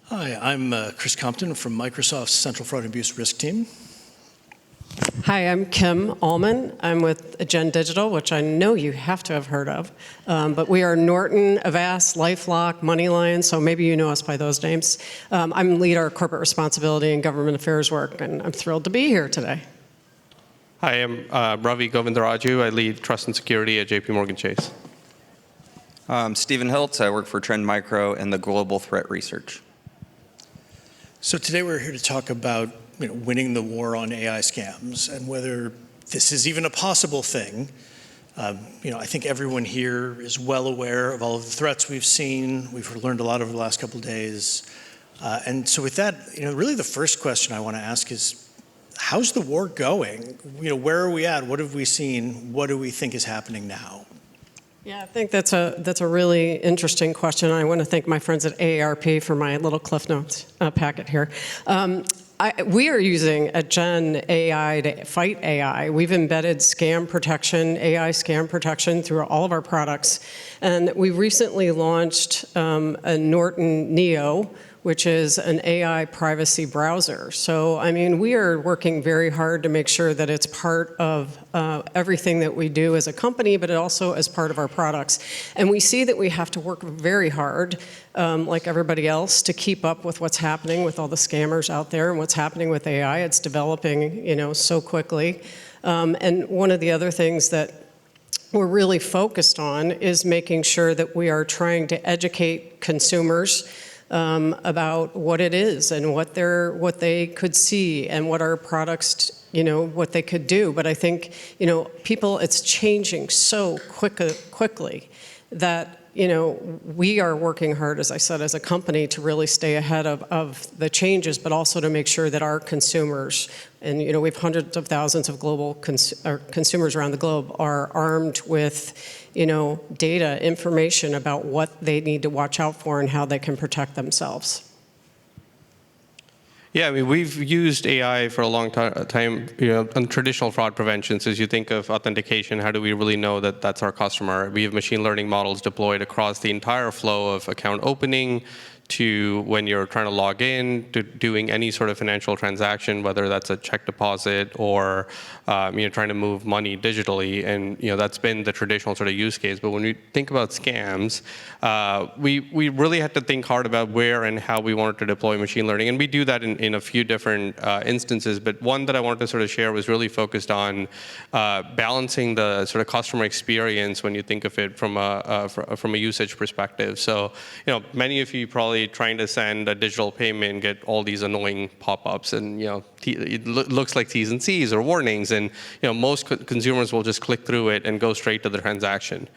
Hi, I'm Chris Compton from Microsoft's Central Fraud and Abuse Risk Team. Hi, I'm Kim Allman. I'm with Gen Digital, which I know you have to have heard of. But we are Norton, Avast, LifeLock, MoneyLion, so maybe you know us by those names. I'm lead our corporate responsibility and government affairs work, and I'm thrilled to be here today. Hi, I'm Ravi Govindaraju. I lead trust and security at JPMorgan Chase. I'm Stephen Hilt. I work for Trend Micro and the Global Threat Research. So today we're here to talk about winning the war on AI scams and whether this is even a possible thing. I think everyone here is well aware of all of the threats we've seen. We've learned a lot over the last couple of days. And so with that, really the first question I want to ask is, how's the war going? Where are we at? What have we seen? What do we think is happening now? Yeah, I think that's a really interesting question. I want to thank my friends at AARP for my little Cliff Notes packet here. We are using at Gen AI to fight AI. We've embedded scam protection, AI scam protection through all of our products. And we recently launched a Norton Neo, which is an AI privacy browser. So, we are working very hard to make sure that it's part of everything that we do as a company, but also as part of our products. And we see that we have to work very hard, like everybody else, to keep up with what's happening with all the scammers out there and what's happening with AI. It's developing, so quickly. And one of the other things that we're really focused on is making sure that we are trying to educate consumers about what it is and what they could see and what our products, what they could do. But I think, it's changing so quickly that, we are working hard, as I said, as a company to really stay ahead of the changes, but also to make sure that our consumers, and we have hundreds of thousands of global consumers around the globe, are armed with data, information about what they need to watch out for and how they can protect themselves. Yeah, we've used AI for a long time, on traditional fraud prevention. So as you think of authentication, how do we really know that that's our customer? We have machine learning models deployed across the entire flow of account opening to when you're trying to log in, to doing any sort of financial transaction, whether that's a check deposit or trying to move money digitally. And that's been the traditional sort of use case. But when we think about scams, we really had to think hard about where and how we wanted to deploy machine learning. And we do that in a few different instances. But one that I wanted to sort of share was really focused on balancing the sort of customer experience when you think of it from a usage perspective. So many of you probably trying to send a digital payment, get all these annoying pop-ups, and it looks like T's and C's or warnings, and most consumers will just click through it and go straight to the transaction.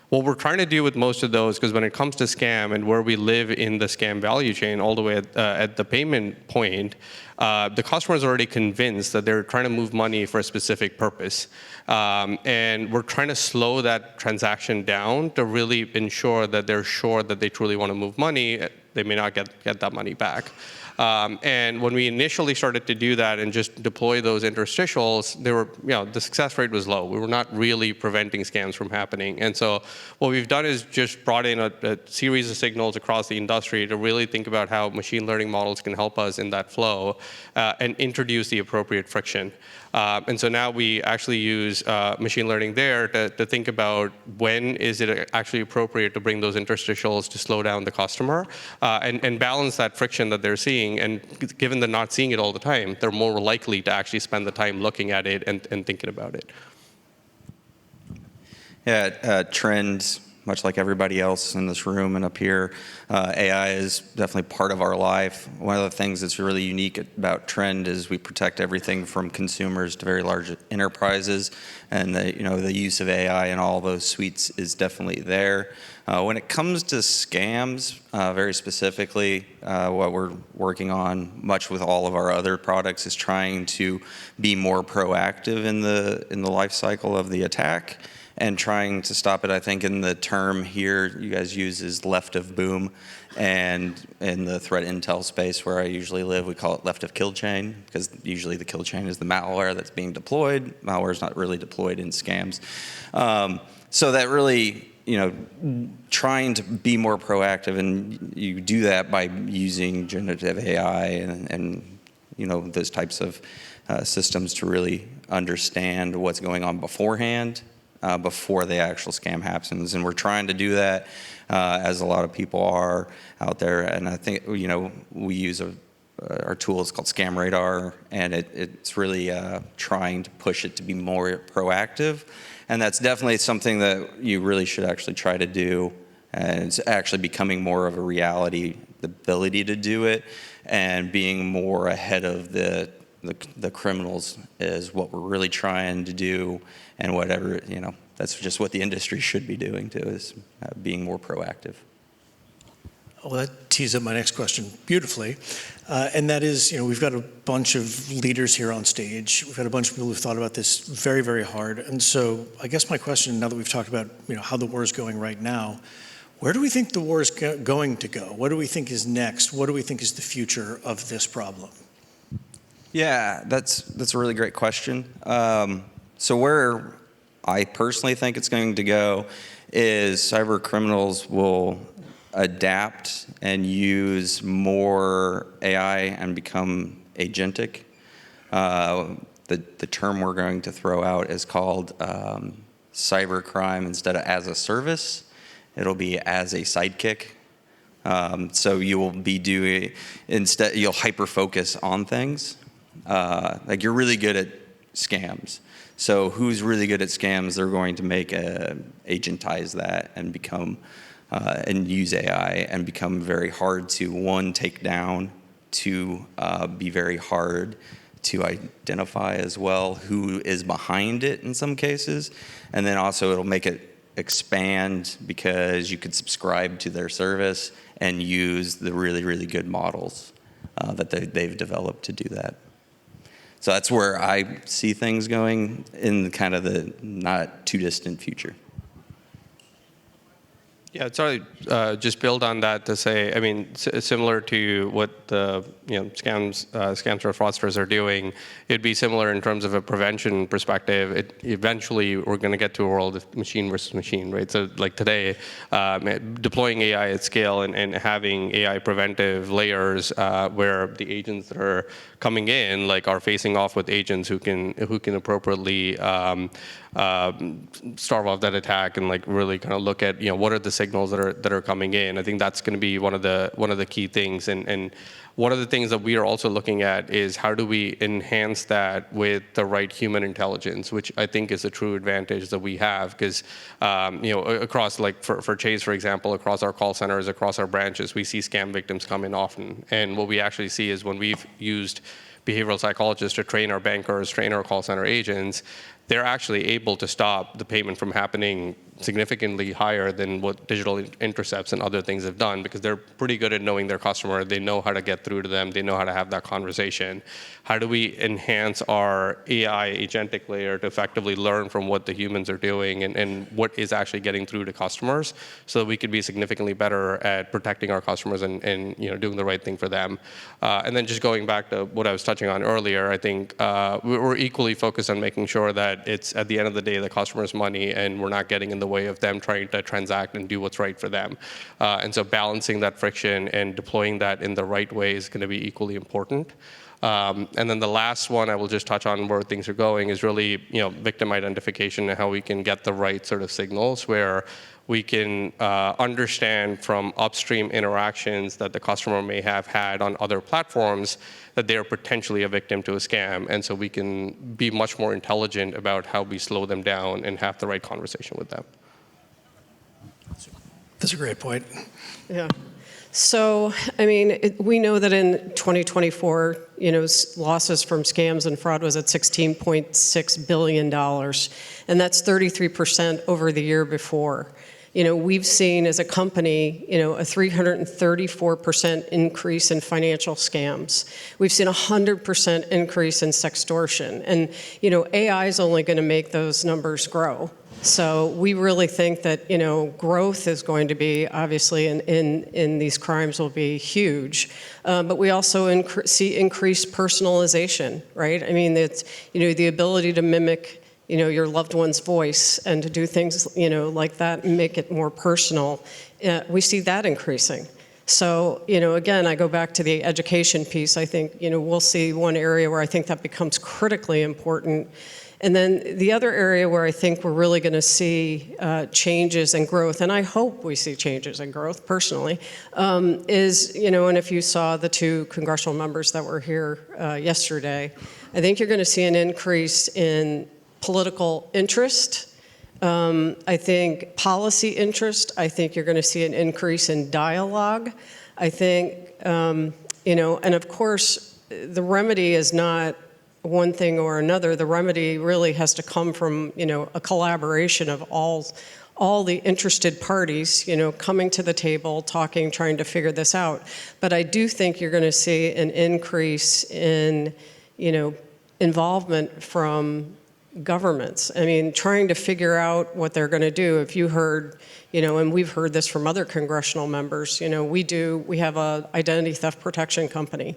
What we're trying to do with most of those, because when it comes to scam and where we live in the scam value chain, all the way at the payment point, the customer is already convinced that they're trying to move money for a specific purpose. And we're trying to slow that transaction down to really ensure that they're sure that they truly want to move money. They may not get that money back. And when we initially started to do that and just deploy those interstitials, the success rate was low. We were not really preventing scams from happening. And so what we've done is just brought in a series of signals across the industry to really think about how machine learning models can help us in that flow and introduce the appropriate friction. And so now we actually use machine learning there to think about when is it actually appropriate to bring those interstitials to slow down the customer and balance that friction that they're seeing. And given they're not seeing it all the time, they're more likely to actually spend the time looking at it and thinking about it. Yeah, Trend, much like everybody else in this room and up here, AI is definitely part of our life. One of the things that's really unique about Trend is we protect everything from consumers to very large enterprises, and the use of AI in all those suites is definitely there. When it comes to scams, very specifically, what we're working on, much with all of our other products, is trying to be more proactive in the life cycle of the attack and trying to stop it. I think in the term here you guys use is left of boom, and in the threat intel space where I usually live, we call it left of kill chain, because usually the kill chain is the malware that's being deployed. Malware is not really deployed in scams. So that really trying to be more proactive, and you do that by using generative AI and those types of systems to really understand what's going on beforehand, before the actual scam happens. And we're trying to do that, as a lot of people are out there. And I think, we use our tool is called Scam Radar, and it's really trying to push it to be more proactive. And that's definitely something that you really should actually try to do. And it's actually becoming more of a reality, the ability to do it, and being more ahead of the criminals is what we're really trying to do. And whatever, that's just what the industry should be doing too, is being more proactive. Well, that tees up my next question beautifully. And that is, we've got a bunch of leaders here on stage. We've got a bunch of people who've thought about this very, very hard. And so I guess my question, now that we've talked about, how the war is going right now, where do we think the war is going to go? What do we think is next? What do we think is the future of this problem? Yeah, that's a really great question. So where I personally think it's going to go is cyber criminals will adapt and use more AI and become agentic. The term we're going to throw out is called cybercrime. Instead of as a service, it'll be as a sidekick. So you will be doing, instead, you'll hyper focus on things. Like you're really good at scams. So who's really good at scams, they're going to make agentize that and become and use AI and become very hard to, one, take down, two, be very hard to identify as well who is behind it in some cases. And then also it'll make it expand because you could subscribe to their service and use the really, really good models that they've developed to do that. So that's where I see things going in kind of the not too distant future. Yeah, sorry, just build on that to say, I mean, similar to what the scams or fraudsters are doing, it'd be similar in terms of a prevention perspective. Eventually, we're going to get to a world of machine versus machine, right? So like today, deploying AI at scale and having AI preventive layers where the agents that are coming in are facing off with agents who can appropriately starve off that attack and really kind of look at what are the signals that are coming in. I think that's going to be one of the key things. And one of the things that we are also looking at is how do we enhance that with the right human intelligence, which I think is a true advantage that we have because across for Chase, for example, across our call centers, across our branches, we see scam victims come in often. And what we actually see is when we've used behavioral psychologists to train our bankers, train our call center agents, they're actually able to stop the payment from happening significantly higher than what digital intercepts and other things have done because they're pretty good at knowing their customer. They know how to get through to them. They know how to have that conversation. How do we enhance our AI agentic layer to effectively learn from what the humans are doing and what is actually getting through to customers so that we could be significantly better at protecting our customers and doing the right thing for them. And then just going back to what I was touching on earlier, I think we're equally focused on making sure that it's at the end of the day the customer's money and we're not getting in the way of them trying to transact and do what's right for them. And so balancing that friction and deploying that in the right way is going to be equally important. And then the last one I will just touch on where things are going is really victim identification and how we can get the right sort of signals where we can understand from upstream interactions that the customer may have had on other platforms that they are potentially a victim to a scam. And so we can be much more intelligent about how we slow them down and have the right conversation with them. That's a great point. Yeah. So, I mean, we know that in 2024, losses from scams and fraud was at $16.6 billion, and that's 33% over the year before. We've seen as a company, a 334% increase in financial scams. We've seen a 100% increase in sextortion. And, AI is only going to make those numbers grow. So we really think that, growth is going to be, obviously, in these crimes will be huge. But we also see increased personalization, right? I mean, it's, the ability to mimic your loved one's voice and to do things, like that and make it more personal, we see that increasing. So, again, I go back to the education piece. I think, we'll see one area where I think that becomes critically important. And then the other area where I think we're really going to see changes and growth, and I hope we see changes and growth personally, is, and if you saw the 2 congressional members that were here yesterday, I think you're going to see an increase in political interest. I think policy interest. I think you're going to see an increase in dialogue. I think, and of course, the remedy is not one thing or another. The remedy really has to come from, a collaboration of all the interested parties, coming to the table, talking, trying to figure this out. But I do think you're going to see an increase in, involvement from governments. I mean, trying to figure out what they're going to do. If you heard, and we've heard this from other congressional members, we have a identity theft protection company.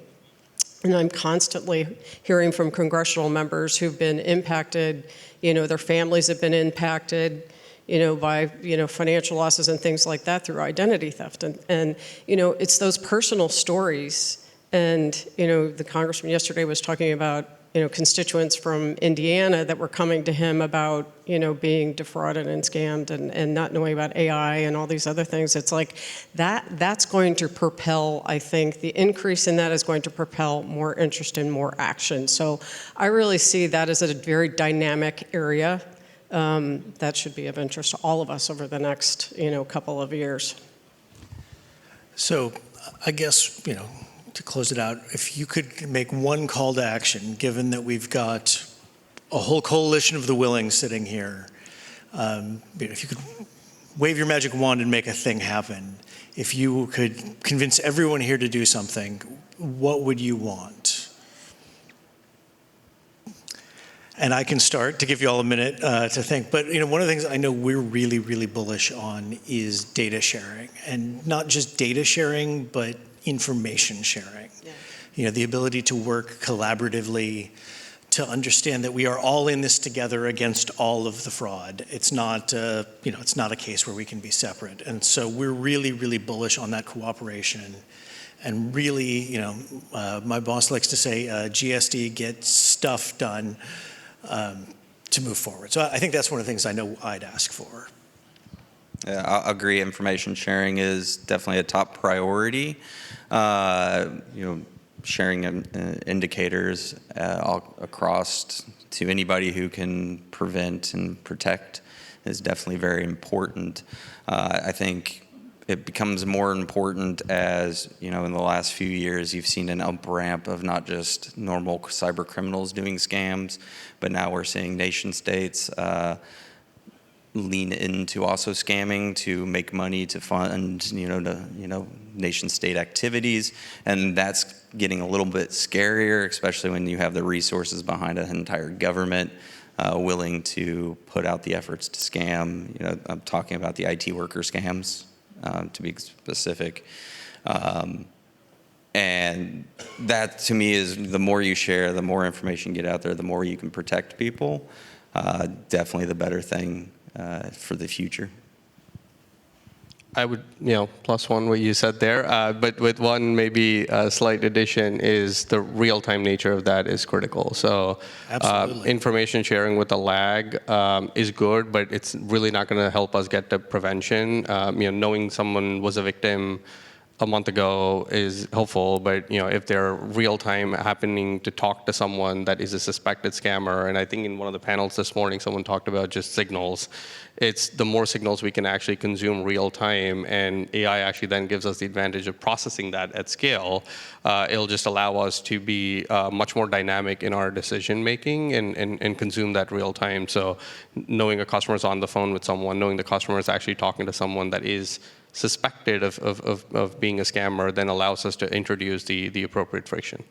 And I'm constantly hearing from congressional members who've been impacted, their families have been impacted, by, financial losses and things like that through identity theft. And it's those personal stories. And, the congressman yesterday was talking about, constituents from Indiana that were coming to him about, being defrauded and scammed and not knowing about AI and all these other things. It's like that's going to propel, I think, the increase in that is going to propel more interest and more action. So I really see that as a very dynamic area that should be of interest to all of us over the next, couple of years. So I guess, to close it out, if you could make one call to action, given that we've got a whole coalition of the willing sitting here, if you could wave your magic wand and make a thing happen, if you could convince everyone here to do something, what would you want? And I can start to give you all a minute to think. But one of the things I know we're really, really bullish on is data sharing. And not just data sharing, but information sharing. Yeah. The ability to work collaboratively, to understand that we are all in this together against all of the fraud. It's not, it's not a case where we can be separate. And so we're really, really bullish on that cooperation. And really, my boss likes to say, GSD, get stuff done to move forward. So I think that's one of the things I know I'd ask for. Yeah, I agree. Information sharing is definitely a top priority. Sharing indicators all across to anybody who can prevent and protect is definitely very important. I think it becomes more important as, in the last few years, you've seen an up ramp of not just normal cyber criminals doing scams, but now we're seeing nation states lean into also scamming to make money to fund, nation state activities. And that's getting a little bit scarier, especially when you have the resources behind an entire government willing to put out the efforts to scam. I'm talking about the IT worker scams, to be specific. And that, to me, is the more you share, the more information you get out there, the more you can protect people. Definitely the better thing for the future. I would, plus one what you said there, but with one maybe slight addition is the real-time nature of that is critical. So information sharing with a lag is good, but it's really not going to help us get to prevention. Knowing someone was a victim a month ago is helpful, but if they're real time happening to talk to someone that is a suspected scammer, and I think in one of the panels this morning someone talked about just signals. It's the more signals we can actually consume real time, and AI actually then gives us the advantage of processing that at scale. It'll just allow us to be much more dynamic in our decision making and consume that real time. So knowing a customer is on the phone with someone, knowing the customer is actually talking to someone that is suspected of being a scammer, then allows us to introduce the appropriate friction.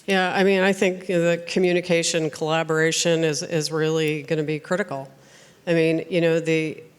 Yeah, I mean, I think the communication collaboration is really going to be critical. I mean,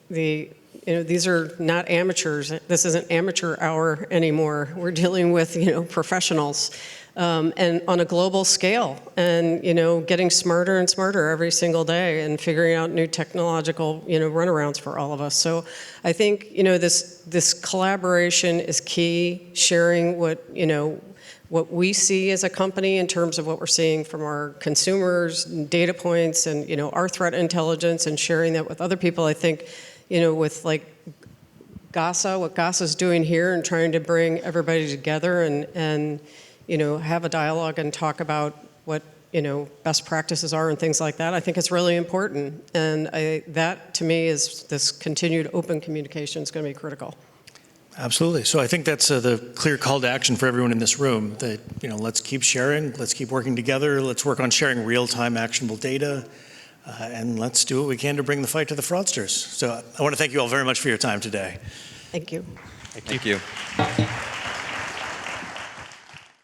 these are not amateurs. This isn't amateur hour anymore. We're dealing with, professionals. and on a global scale, and getting smarter and smarter every single day, and figuring out new technological runarounds for all of us. So I think this collaboration is key. Sharing what we see as a company in terms of what we're seeing from our consumers, data points, and our threat intelligence, and sharing that with other people. I think with like GASA, what GASA's doing here, and trying to bring everybody together and have a dialogue and talk about what best practices are and things like that. I think it's really important, and that to me is this continued open communication is going to be critical. Absolutely. So I think that's the clear call to action for everyone in this room, that let's keep sharing, let's keep working together, let's work on sharing real-time actionable data, and let's do what we can to bring the fight to the fraudsters. So I want to thank you all very much for your time today. Thank you. Thank you.